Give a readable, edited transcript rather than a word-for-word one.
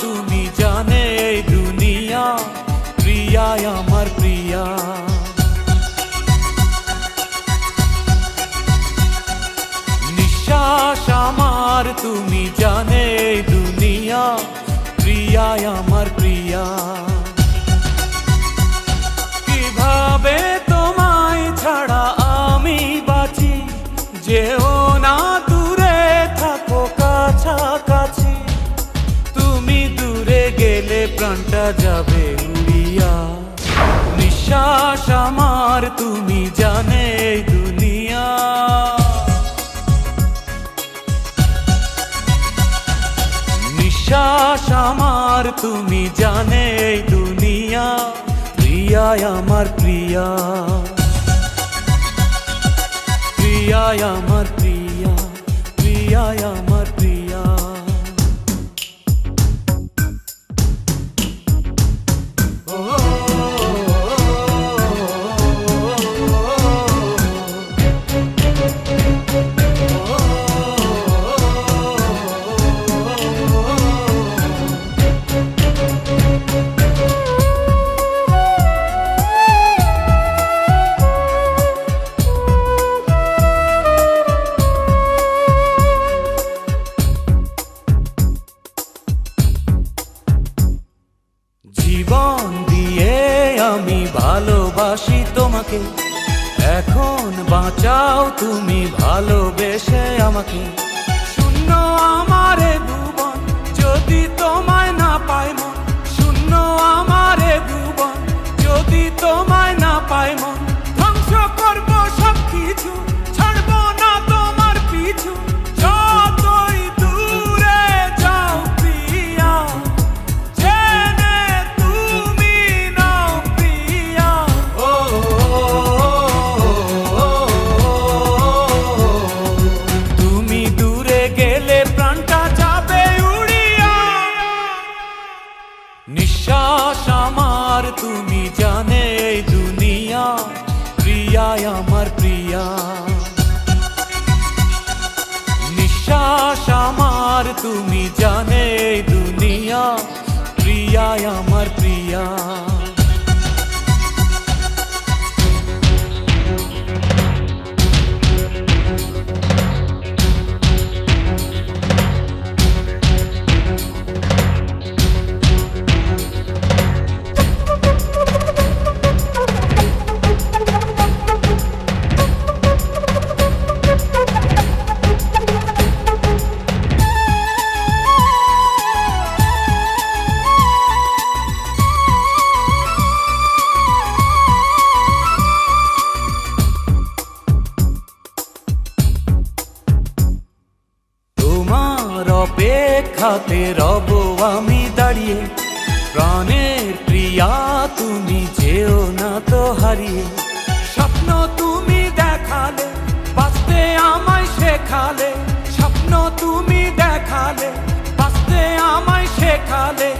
তুমি জানে এই দুনিয়া, প্রিয়া আমার প্রিয়া। নিঃশ্বাস আমার তুমি জানে এই দুনিয়া, প্রিয়া আমার প্রিয়া। কিভাবে তোমায় ছাড়া আমি বাঁচি, যেও না দূরে থাকো কাছাকাছি। তুমি দূরে গেলে প্রাণটা যাবে উড়িয়া। নিঃশ্বাস আমার তুমি জানে এই দুনিয়া। নিঃশ্বাস আমার তুমি জানে এই দুনিয়া, প্রিয়া আমার প্রিয়া। প্রিয়া আমার প্রিয়া, প্রিয়া আমার প্রিয়া। জীবন দিয়ে আমি ভালোবাসি তোমাকে, এখন বাঁচাও তুমি ভালোবেসে আমাকে। শূন্য আমারে ভুবন যদি তোমায় না পাই মন, শূন্য আমারে ভুবন যদি তোমায় না পাই মন। ধ্বংস করব সব কিছু, ছাড়বো না তোমার পিছু। যতই দূরে যাও প্রিয়া, জেনে তুমি নাও প্রিয়া। তুমি দূরে গেলে প্রাণটা যাবে উড়িয়া। নিঃশ্বাস আমার তুমি জানে এই দুনিয়া, প্রিয়া আমার প্রিয়া। নিঃশ্বাস আমার তুমি জানে এই দুনিয়া, প্রিয়া আমার প্রিয়া। অপেক্ষাতে রব আমি দাঁড়িয়ে, প্রাণের প্রিয়া তুমি যেও না তো হারিয়ে। স্বপ্ন তুমি দেখালে, বাঁচতে আমায় শেখালে। স্বপ্ন তুমি দেখালে, বাঁচতে আমায় শেখালে।